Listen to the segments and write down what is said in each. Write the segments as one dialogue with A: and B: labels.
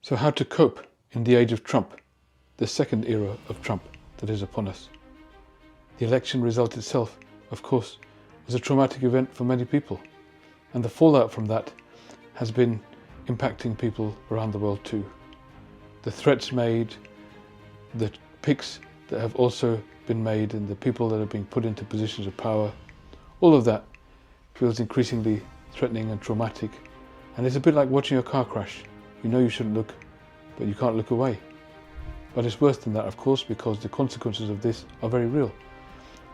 A: So how to cope in the age of Trump, the second era of Trump that is upon us. The election result itself, of course, was a traumatic event for many people, and the fallout from that has been impacting people around the world too. The threats made, the picks that have also been made, and the people that are being put into positions of power, all of that feels increasingly threatening and traumatic. And it's a bit like watching a car crash. You know you shouldn't look, but you can't look away. But it's worse than that, of course, because the consequences of this are very real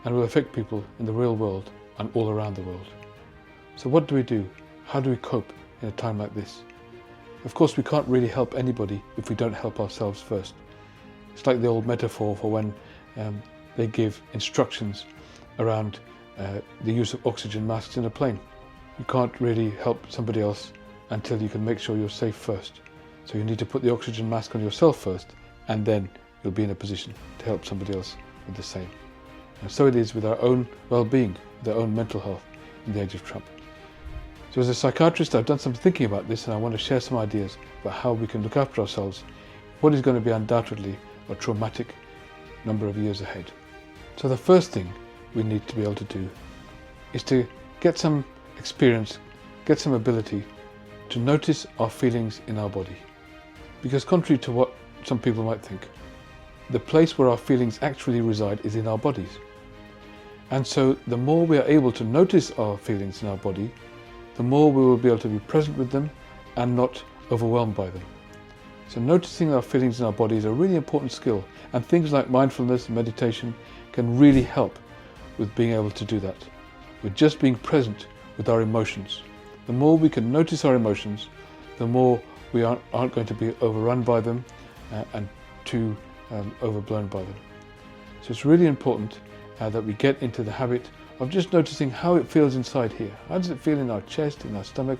A: and will affect people in the real world and all around the world. So what do we do? How do we cope in a time like this? Of course, we can't really help anybody if we don't help ourselves first. It's like the old metaphor for when they give instructions around the use of oxygen masks in a plane. You can't really help somebody else until you can make sure you're safe first. So you need to put the oxygen mask on yourself first, and then you'll be in a position to help somebody else with the same. And so it is with our own well-being, with our own mental health in the age of Trump. So as a psychiatrist, I've done some thinking about this, and I want to share some ideas about how we can look after ourselves, what is going to be undoubtedly a traumatic number of years ahead. So the first thing we need to be able to do is to get some experience, get some ability to notice our feelings in our body. Because contrary to what some people might think, the place where our feelings actually reside is in our bodies. And so the more we are able to notice our feelings in our body, the more we will be able to be present with them and not overwhelmed by them. So noticing our feelings in our body is a really important skill, and things like mindfulness and meditation can really help with being able to do that. With just being present with our emotions. The more we can notice our emotions, the more we aren't going to be overrun by them and too overblown by them. So it's really important that we get into the habit of just noticing how it feels inside here. How does it feel in our chest, in our stomach,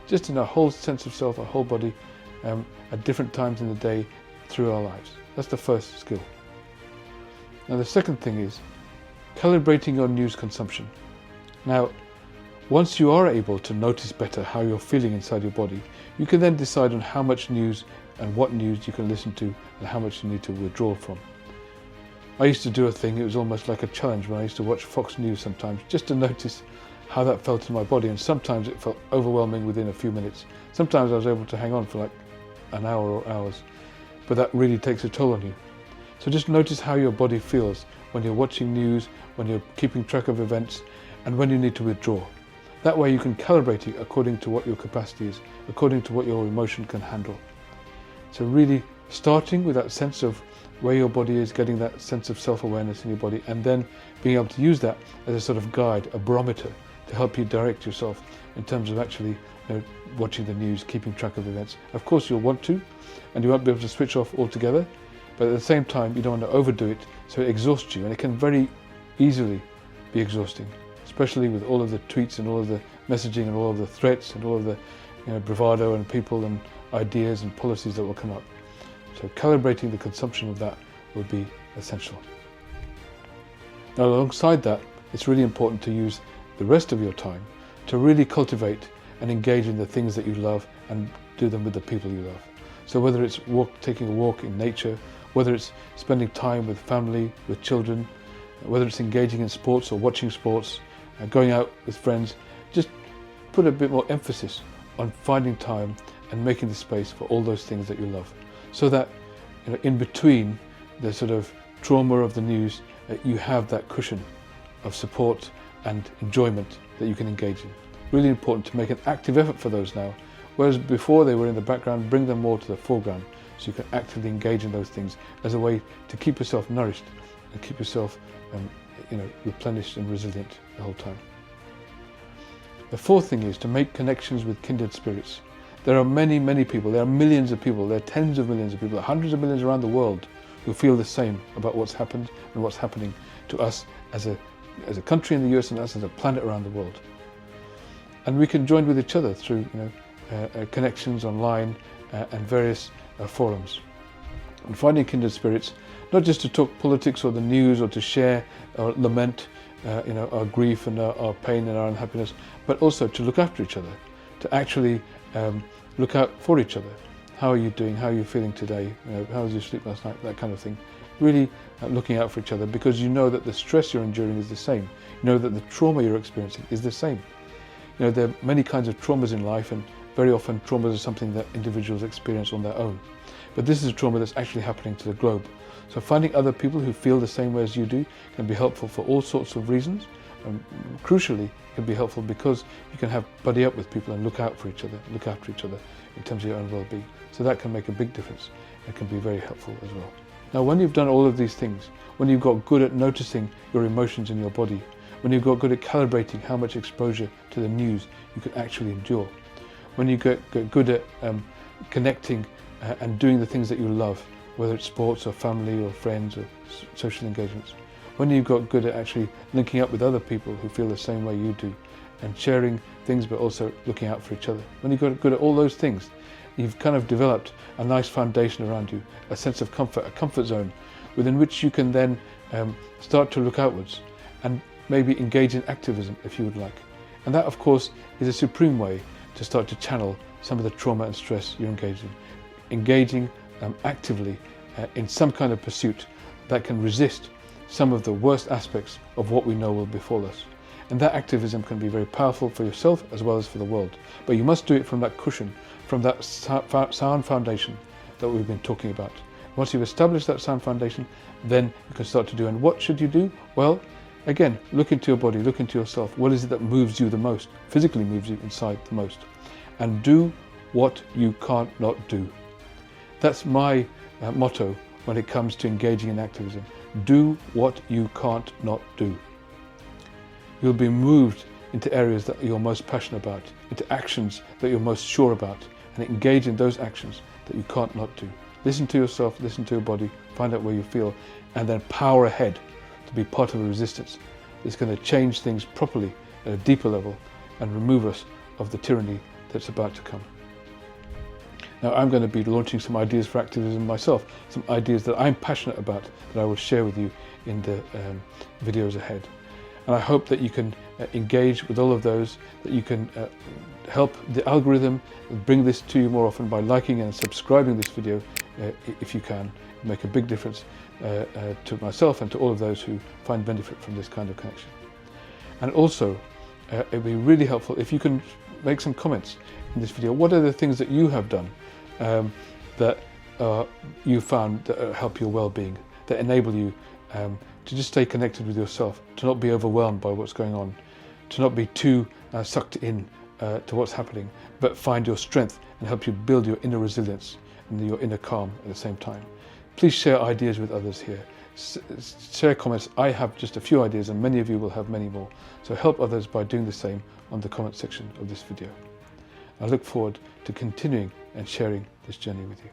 A: just in our whole sense of self, our whole body, at different times in the day through our lives. That's the first skill. Now the second thing is calibrating your news consumption. Now, once you are able to notice better how you're feeling inside your body, you can then decide on how much news and what news you can listen to and how much you need to withdraw from. I used to do a thing, it was almost like a challenge when I used to watch Fox News sometimes, just to notice how that felt in my body, and sometimes it felt overwhelming within a few minutes. Sometimes I was able to hang on for like an hour or hours, but that really takes a toll on you. So just notice how your body feels when you're watching news, when you're keeping track of events, and when you need to withdraw. That way you can calibrate it according to what your capacity is, according to what your emotion can handle. So really starting with that sense of where your body is, getting that sense of self-awareness in your body, and then being able to use that as a sort of guide, a barometer, to help you direct yourself in terms of actually watching the news, keeping track of events. Of course you'll want to, and you won't be able to switch off altogether, but at the same time you don't want to overdo it so it exhausts you, and it can very easily be exhausting, especially with all of the tweets and all of the messaging and all of the threats and all of the bravado and people and ideas and policies that will come up. So calibrating the consumption of that will be essential. Now alongside that, it's really important to use the rest of your time to really cultivate and engage in the things that you love and do them with the people you love. So whether it's taking a walk in nature, whether it's spending time with family, with children, whether it's engaging in sports or watching sports, going out with friends, just put a bit more emphasis on finding time and making the space for all those things that you love. So that in between the sort of trauma of the news, you have that cushion of support and enjoyment that you can engage in. Really important to make an active effort for those now, whereas before they were in the background, bring them more to the foreground so you can actively engage in those things as a way to keep yourself nourished and keep yourself replenished and resilient the whole time. The fourth thing is to make connections with kindred spirits. There are many, many people, there are millions of people, there are tens of millions of people, hundreds of millions around the world who feel the same about what's happened and what's happening to us as a country in the US and us as a planet around the world. And we can join with each other through connections online and various forums. And finding kindred spirits, not just to talk politics or the news or to share or lament our grief and our pain and our unhappiness, but also to look after each other, to actually look out for each other, how are you doing, how are you feeling today, how was your sleep last night, that kind of thing. Really looking out for each other, because you know that the stress you're enduring is the same. You know that the trauma you're experiencing is the same. There are many kinds of traumas in life, and very often traumas are something that individuals experience on their own. But this is a trauma that's actually happening to the globe. So finding other people who feel the same way as you do can be helpful for all sorts of reasons. Crucially, it can be helpful because you can have buddy up with people and look out for each other, look after each other in terms of your own well-being. So that can make a big difference and can be very helpful as well. Now, when you've done all of these things, when you've got good at noticing your emotions in your body, when you've got good at calibrating how much exposure to the news you can actually endure, when you get good at connecting and doing the things that you love, whether it's sports or family or friends or social engagements, when you've got good at actually linking up with other people who feel the same way you do and sharing things but also looking out for each other, when you've got good at all those things, you've kind of developed a nice foundation around you, a sense of comfort, a comfort zone within which you can then start to look outwards and maybe engage in activism if you would like. And that, of course, is a supreme way to start to channel some of the trauma and stress you're engaging actively in some kind of pursuit that can resist some of the worst aspects of what we know will befall us. And that activism can be very powerful for yourself as well as for the world. But you must do it from that cushion, from that sound foundation that we've been talking about. Once you've established that sound foundation, then you can start to do. And what should you do? Well, again, look into your body, look into yourself. What is it that moves you the most, physically moves you inside the most? And do what you can't not do. That's my motto when it comes to engaging in activism. Do what you can't not do. You'll be moved into areas that you're most passionate about, into actions that you're most sure about, and engage in those actions that you can't not do. Listen to yourself, listen to your body, find out where you feel, and then power ahead to be part of a resistance that's going to change things properly at a deeper level and remove us of the tyranny that's about to come. Now, I'm going to be launching some ideas for activism myself, some ideas that I'm passionate about that I will share with you in the videos ahead. And I hope that you can engage with all of those, that you can help the algorithm bring this to you more often by liking and subscribing this video if you can. Make a big difference to myself and to all of those who find benefit from this kind of connection. And also, it would be really helpful if you can make some comments in this video. What are the things that you have done that you found that help your well-being, that enable you to just stay connected with yourself, to not be overwhelmed by what's going on, to not be too sucked in to what's happening, but find your strength and help you build your inner resilience and your inner calm at the same time. Please share ideas with others here. Share comments. I have just a few ideas and many of you will have many more. So help others by doing the same on the comment section of this video. I look forward to continuing and sharing this journey with you.